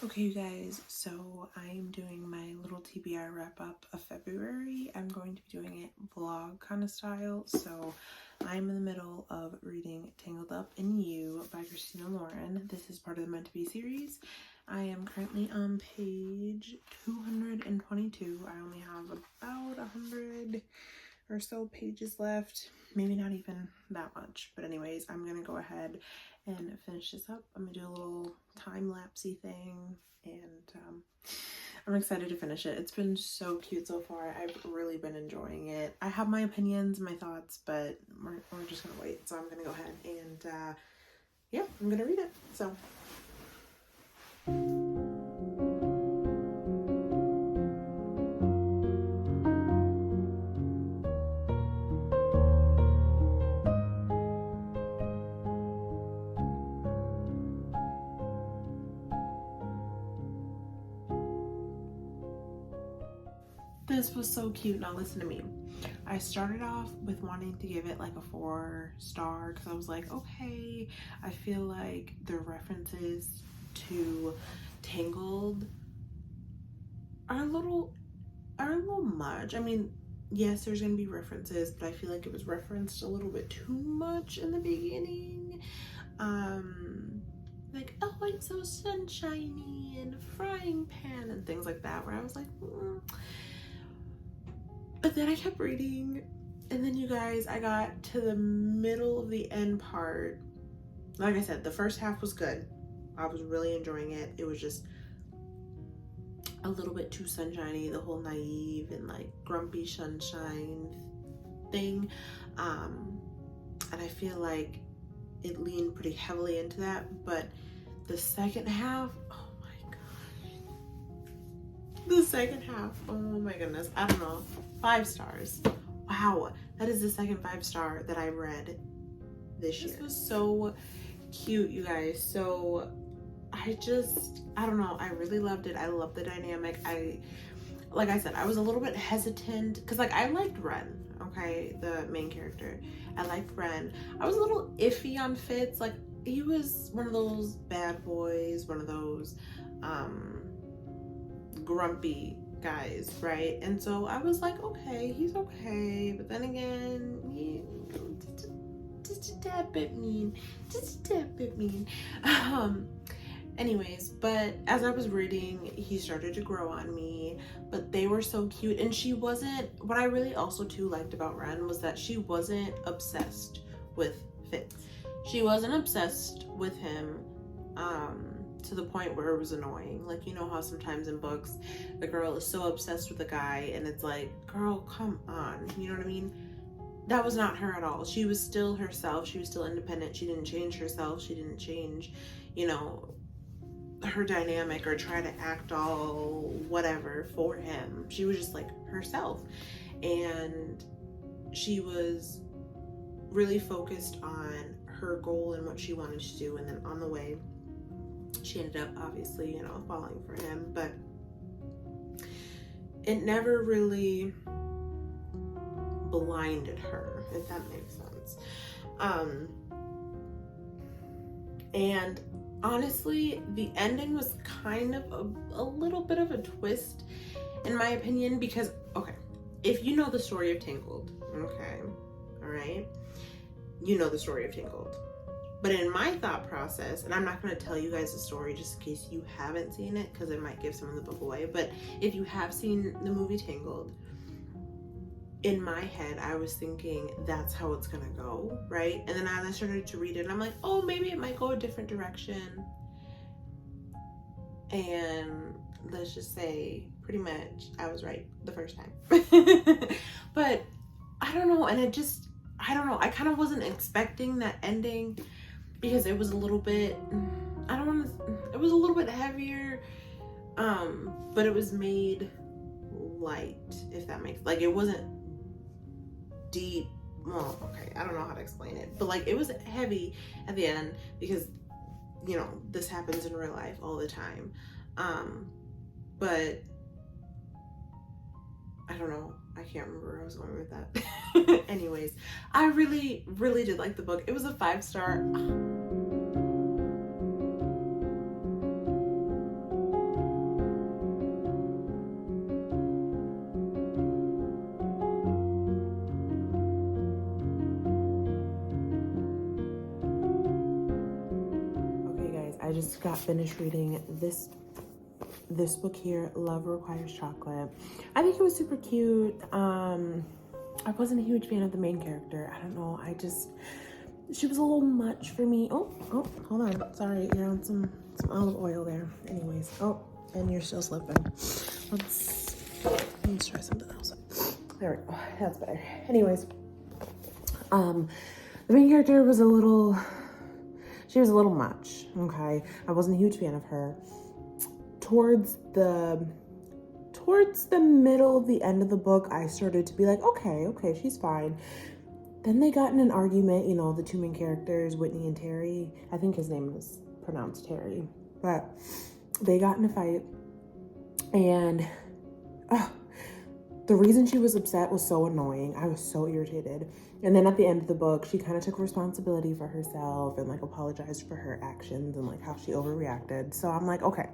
Okay, you guys, so I'm doing my little TBR wrap up of February. I'm going to be doing it vlog kind of style. So I'm in the middle of reading Tangled Up in You by Christina Lauren. This is part of the Meant to Be series. I am currently on page 222. I only have about 100 or so pages left. Maybe not even that much. But anyways, I'm going to go ahead and finish this up. I'm gonna do a little time-lapsey thing, and I'm excited to finish it. It's been so cute so far. I've really been enjoying it. I have my opinions, my thoughts, but we're just gonna wait. So I'm gonna go ahead and yeah, I'm gonna read it. So this was so cute. Now listen to me. I started off with wanting to give it like a 4-star because I was like, okay, I feel like the references to Tangled are a little much. I mean, yes, there's gonna be references, but I feel like it was referenced a little bit too much in the beginning. Like, oh, I'm so sunshiny and frying pan and things like that, where I was like, But then I kept reading, and then you guys, I got to the middle of the end part. Like I said, the first half was good. I was really enjoying it. It was just a little bit too sunshiny, the whole naive and like grumpy sunshine thing. And I feel like it leaned pretty heavily into that. But the second half, oh my gosh. The second half, oh my goodness. I don't know. 5 stars. Wow. That is the second 5-star that I read this year. This was so cute, you guys. So I don't know, I really loved it. I love the dynamic. Like I said, I was a little bit hesitant because like I liked Ren, okay, the main character. I liked Ren. I was a little iffy on Fitz. Like, he was one of those bad boys, one of those grumpy guys, right? And so I was like, okay, he's okay. But then again, he just a tad bit mean. Anyways, but as I was reading, he started to grow on me, but they were so cute. And she wasn't, what I really also too liked about Ren was that she wasn't obsessed with Fitz. She wasn't obsessed with him to the point where it was annoying. Like, you know how sometimes in books, the girl is so obsessed with the guy and it's like, girl, come on. You know what I mean? That was not her at all. She was still herself. She was still independent. She didn't change herself. She didn't change, you know, her dynamic or try to act all whatever for him. She was just like herself. And she was really focused on her goal and what she wanted to do. And then on the way, she ended up obviously, you know, falling for him. But it never really blinded her, if that makes sense. And honestly, the ending was kind of a little bit of a twist, in my opinion, because, okay, if you know the story of Tangled, okay, all right, you know the story of Tangled. But in my thought process, and I'm not going to tell you guys the story just in case you haven't seen it, because it might give some of the book away, but if you have seen the movie Tangled, in my head, I was thinking that's how it's gonna go, right? And then as I started to read it, I'm like, oh, maybe it might go a different direction. And let's just say, pretty much, I was right the first time. But I don't know, and I don't know, I kind of wasn't expecting that ending because it was a little bit, it was a little bit heavier, but it was made light, if that makes, like, it wasn't deep. Well, okay, I don't know how to explain it, but like it was heavy at the end because, you know, this happens in real life all the time. But I don't know, I can't remember where I was going with that. Anyways, I really did like the book. It was a 5-star. just got finished reading this book here, Love Requires Chocolate. I think it was super cute. I wasn't a huge fan of the main character. I don't know. She was a little much for me. Oh, hold on. Sorry, you're on some olive oil there. Anyways, and you're still slipping. Let's try something else. There we go. That's better. Anyways, the main character was she was a little much. Okay, I wasn't a huge fan of her. Towards the middle, the end of the book, I started to be like, okay, she's fine. Then they got in an argument, the two main characters, Whitney and Terry. I think his name was pronounced Terry. But they got in a fight. And the reason she was upset was so annoying. I was so irritated. And then at the end of the book, she kind of took responsibility for herself and apologized for her actions and how she overreacted. So I'm like, okay,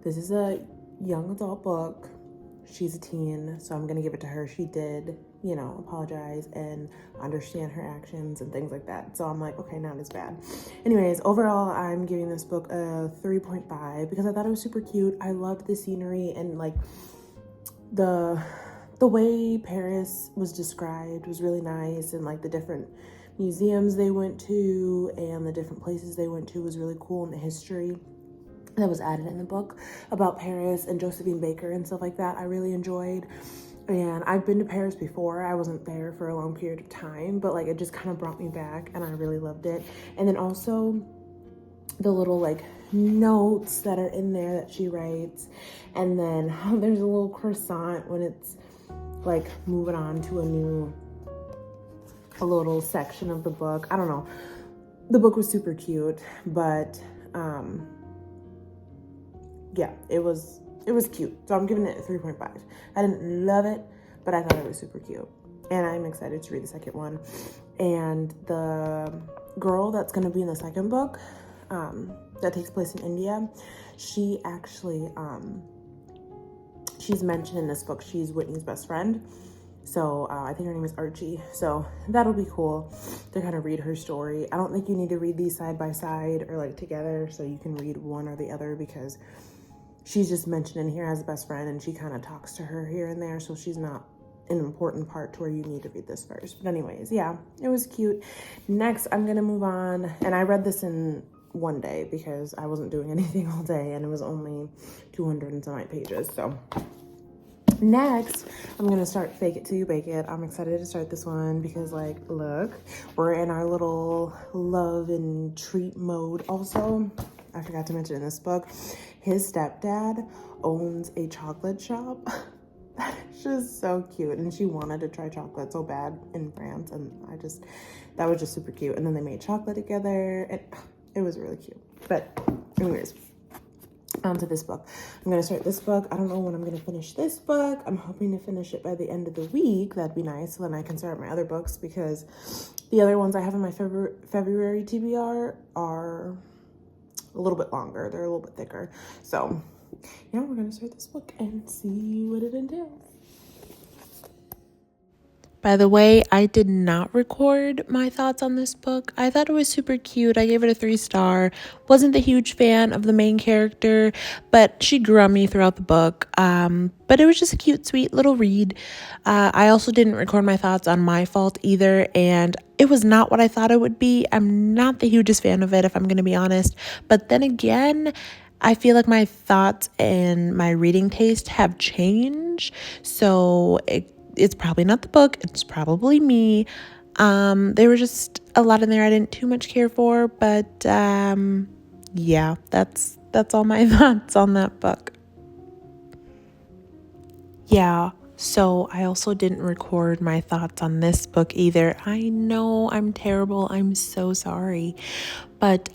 this is a young adult book. She's a teen, so I'm gonna give it to her. She did, apologize and understand her actions and things like that. So I'm like, okay, not as bad. Anyways, overall, I'm giving this book a 3.5 because I thought it was super cute. I loved the scenery and the way Paris was described was really nice, and the different museums they went to and the different places they went to was really cool, and the history that was added in the book about Paris and Josephine Baker and stuff like that I really enjoyed. And I've been to Paris before. I wasn't there for a long period of time, but it just kind of brought me back, and I really loved it. And then also the little notes that are in there that she writes, and then there's a little croissant when it's moving on to a little section of the book. I don't know. The book was super cute, but yeah, it was cute. So I'm giving it a 3.5. I didn't love it, but I thought it was super cute. And I'm excited to read the second one. And the girl that's going to be in the second book, that takes place in India, she actually, she's mentioned in this book. She's Whitney's best friend. So I think her name is Archie. So that'll be cool to kind of read her story. I don't think you need to read these side by side or together, so you can read one or the other, because she's just mentioned in here as a best friend, and she kind of talks to her here and there, so she's not an important part to where you need to read this first. But anyways, yeah, it was cute. Next, I'm gonna move on, and I read this in one day because I wasn't doing anything all day, and it was only 200 and some odd pages. So next, I'm gonna start Fake It Till You Bake It. I'm excited to start this one because look, we're in our little love and treat mode. Also, I forgot to mention in this book, his stepdad owns a chocolate shop. That's just so cute. And she wanted to try chocolate so bad in France. And that was just super cute. And then they made chocolate together. And it was really cute. But anyways, on to this book. I'm going to start this book. I don't know when I'm going to finish this book. I'm hoping to finish it by the end of the week. That'd be nice. So then I can start my other books, because the other ones I have in my February TBR are a little bit longer. They're a little bit thicker. So yeah, we're gonna start this book and see what it entails. By the way, I did not record my thoughts on this book. I thought it was super cute. I gave it a 3-star. Wasn't the huge fan of the main character, but she grew on me throughout the book. But it was just a cute, sweet little read. I also didn't record my thoughts on My Fault either, and it was not what I thought it would be. I'm not the hugest fan of it, if I'm going to be honest. But then again, I feel like my thoughts and my reading taste have changed. So it's probably not the book. It's probably me. There were just a lot in there I didn't too much care for. But yeah, that's all my thoughts on that book. Yeah. So I also didn't record my thoughts on this book either. I know I'm terrible. I'm so sorry. But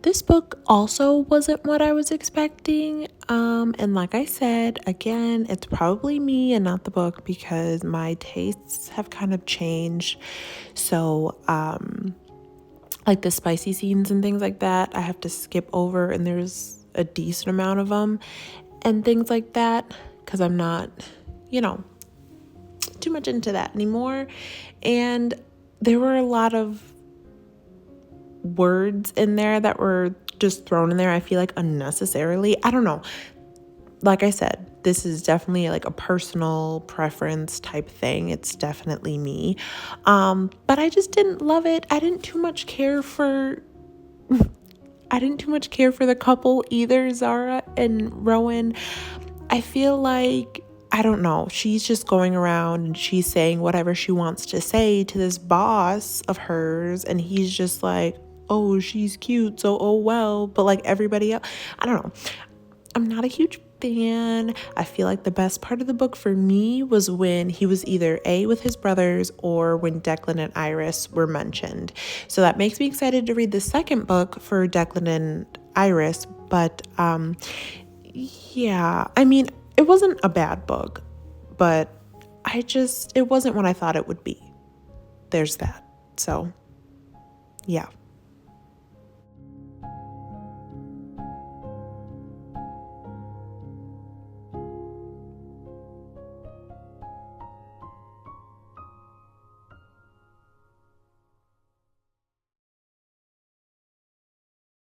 this book also wasn't what I was expecting. And like I said, again, it's probably me and not the book, because my tastes have kind of changed. So like the spicy scenes and things like that, I have to skip over, and there's a decent amount of them and things like that, because I'm not, too much into that anymore. And there were a lot of words in there that were just thrown in there, I feel like unnecessarily. I don't know. Like I said, this is definitely like a personal preference type thing. It's definitely me. But I just didn't love it. I didn't too much care for the couple either, Zara and Rowan. I feel like, I don't know, she's just going around and she's saying whatever she wants to say to this boss of hers, and he's just like, oh, she's cute, so oh well. But like everybody else, I don't know. I'm not a huge fan. I feel like the best part of the book for me was when he was either with his brothers or when Declan and Iris were mentioned. So that makes me excited to read the second book for Declan and Iris. But yeah, I mean, it wasn't a bad book, but it wasn't what I thought it would be. There's that. So yeah.